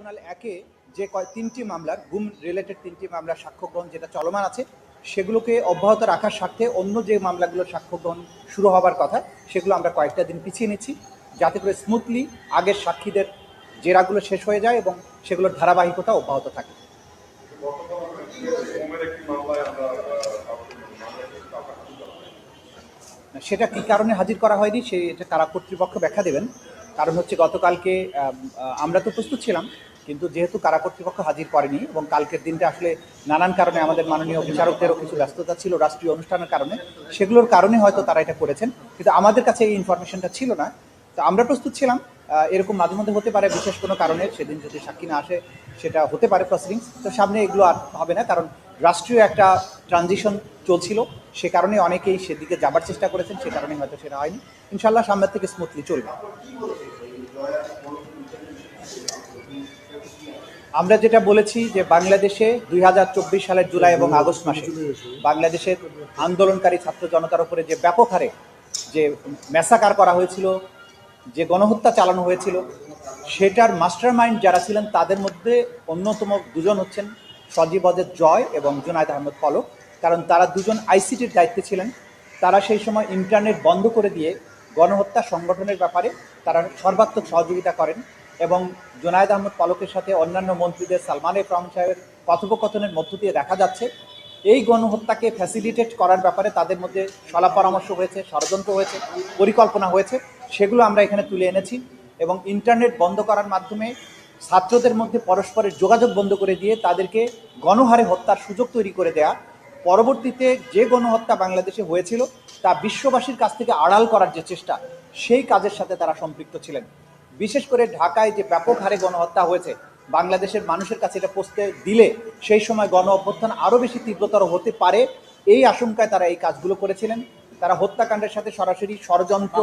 Tribunal একে যে তিনটি মামলার গুম রিলেটেড তিনটি মামলার সাক্ষ্য গ্রহণ যেটা চলমান আছে সেগুলোকে অব্যাহত রাখার স্বার্থে অন্য যে মামলাগুলোর সাক্ষ্য গ্রহণ শুরু হবার কথা সেগুলো আমরা কয়েকটা দিন পিছিয়ে নিচ্ছি যাতে করে স্মুথলি আগের সাক্ষীদের জেরাগুলো শেষ হয়ে যায় এবং সেগুলোর ধারাবাহিকতা অব্যাহত থাকে। সেটা কী কারণে হাজির করা হয়নি এটা কারা কর্তৃপক্ষ ব্যাখ্যা দেবেন। কারণ হচ্ছে গতকালকে আমরা তো প্রস্তুত ছিলাম, কিন্তু যেহেতু কারা কর্তৃপক্ষ হাজির করেনি এবং কালকের দিনটা আসলে নানান কারণে আমাদের মাননীয় বিচারকদেরও কিছু ব্যস্ততা ছিল রাষ্ট্রীয় অনুষ্ঠানের কারণে, সেগুলোর কারণে হয়তো তারা এটা করেছেন, কিন্তু আমাদের কাছে এই ইনফরমেশনটা ছিল না। তো আমরা প্রস্তুত ছিলাম, এরকম মাঝে মধ্যে হতে পারে বিশেষ কোনো কারণে সেদিন যদি সাক্ষী না আসে সেটা হতে পারে প্রসিডিংস। তো সামনে এগুলো আর হবে না, কারণ রাষ্ট্রীয় একটা ট্রানজিশন চলছিল, সে কারণে অনেকেই সেদিকে যাবার চেষ্টা করেছেন, সে কারণে হয়তো সেটা হয়নি। ইনশাল্লাহ সামনের থেকে স্মুথলি চলবে। আমরা যেটা বলেছি যে বাংলাদেশে 2024 সালের জুলাই এবং আগস্ট মাসে বাংলাদেশের আন্দোলনকারী ছাত্র জনতার উপরে যে ব্যাপক হারে যে ম্যাসাকার করা হয়েছিল, যে গণহত্যা চালানো হয়েছিল, সেটার মাস্টার মাইন্ড যারা ছিলেন তাদের মধ্যে অন্যতম দুজন হচ্ছেন সজীব ওয়াজেদ জয় এবং জুনায়েদ আহমেদ পলক। কারণ তারা দুজন আইসিটির দায়িত্বে ছিলেন। তারা সেই সময় ইন্টারনেট বন্ধ করে দিয়ে গণহত্যা সংগঠনের ব্যাপারে তারা সর্বাত্মক সহযোগিতা করেন এবং জুনায়েদ আহমেদ পলকের সাথে অন্যান্য মন্ত্রীদের সালমান এফ রহমান সাহেবের কথোপকথনের মধ্য দিয়ে দেখা যাচ্ছে এই গণহত্যাকে ফ্যাসিলিটেট করার ব্যাপারে তাদের মধ্যে সলা পরামর্শ হয়েছে, ষড়যন্ত্র হয়েছে, পরিকল্পনা হয়েছে। সেগুলো আমরা এখানে তুলে এনেছি এবং ইন্টারনেট বন্ধ করার মাধ্যমে ছাত্রদের মধ্যে পরস্পরের যোগাযোগ বন্ধ করে দিয়ে তাদেরকে গণহারে হত্যার সুযোগ তৈরি করে দেয়া, পরবর্তীতে যে গণহত্যা বাংলাদেশে হয়েছিল তা বিশ্ববাসীর কাছ থেকে আড়াল করার যে চেষ্টা, সেই কাজের সাথে তারা সম্পৃক্ত ছিলেন। বিশেষ করে ঢাকায় যে ব্যাপক হারে গণহত্যা হয়েছে, বাংলাদেশের মানুষের কাছে এটা পৌঁছতে দিলে সেই সময় গণ অভ্যুত্থান আরও বেশি তীব্রতর হতে পারে, এই আশঙ্কায় তারা এই কাজগুলো করেছিলেন। তারা হত্যাকাণ্ডের সাথে সরাসরি ষড়যন্ত্র,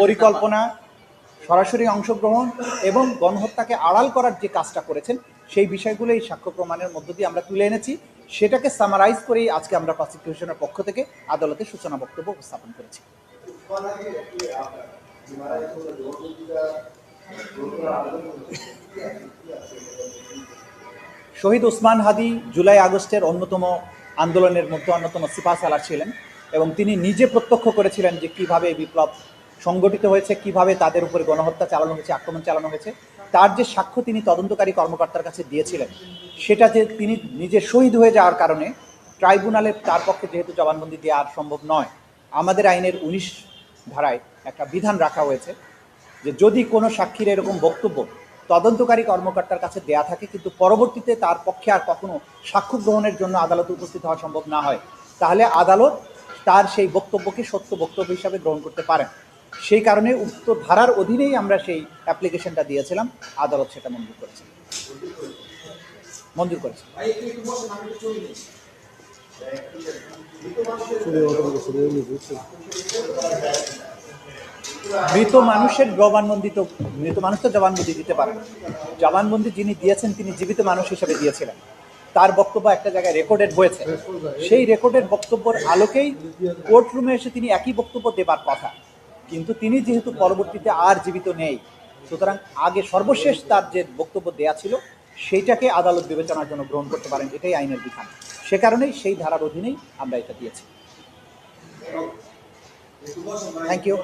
পরিকল্পনা, সরাসরি অংশগ্রহণ এবং গণহত্যাকে আড়াল করার যে কাজটা করেছেন সেই বিষয়গুলো এই সাক্ষ্য প্রমাণের মধ্য দিয়ে আমরা তুলে এনেছি। সেটাকে সামারাইজ করেই আজকে আমরা প্রসিকিউশনের পক্ষ থেকে আদালতে সূচনা বক্তব্য উপস্থাপন করেছি। শহীদ ওসমান হাদি জুলাই আগস্টের অন্যতম আন্দোলনের মধ্যে অন্যতম সিপাহ সালার ছিলেন এবং তিনি নিজে প্রত্যক্ষ করেছিলেন যে কীভাবে বিপ্লব সংগঠিত হয়েছে, কিভাবে তাদের উপরে গণহত্যা চালানো হয়েছে, আক্রমণ চালানো হয়েছে। তার যে সাক্ষ্য তিনি তদন্তকারী কর্মকর্তার কাছে দিয়েছিলেন, সেটা যে তিনি নিজে শহীদ হয়ে যাওয়ার কারণে ট্রাইব্যুনালে তার পক্ষে যেহেতু জবানবন্দি দেওয়া আর সম্ভব নয়, আমাদের আইনের 19 ধারায় একটা বিধান রাখা হয়েছে যে যদি কোনো সাক্ষীর এরকম বক্তব্য তদন্তকারী কর্মকর্তার কাছে দেয়া থাকে কিন্তু পরবর্তীতে তার পক্ষে আর কখনো সাক্ষ্য গ্রহণের জন্য আদালতে উপস্থিত হওয়া সম্ভব না হয়, তাহলে আদালত তার সেই বক্তব্যকে সত্য বক্তব্য হিসাবে গ্রহণ করতে পারেন। সেই কারণে উক্ত ধারার অধীনেই আমরা সেই অ্যাপ্লিকেশনটা দিয়েছিলাম, আদালত সেটা মঞ্জুর করেছে। মৃত মানুষের জবানবন্দি তো মৃত মানুষ তো জবানবন্দি দিতে পারেন। জবানবন্দি যিনি দিয়েছেন তিনি জীবিত মানুষ হিসেবে দিয়েছিলেন, তার বক্তব্য একটা জায়গায় রেকর্ডেড হয়েছে, সেই রেকর্ডেড বক্তব্যের আলোকেই কোর্ট রুমে এসে তিনি একই বক্তব্য দেবার কথা, কিন্তু তিনি যেহেতু পরবর্তীতে আর জীবিত নেই, সুতরাং আগে সর্বশেষ তার যে বক্তব্য দেয়া ছিল সেইটাকে আদালত বিবেচনার জন্য গ্রহণ করতে পারেন, এটাই আইনের বিধান। সে কারণেই সেই ধারার অধীনেই আমরা এটা দিয়েছি। Thank you.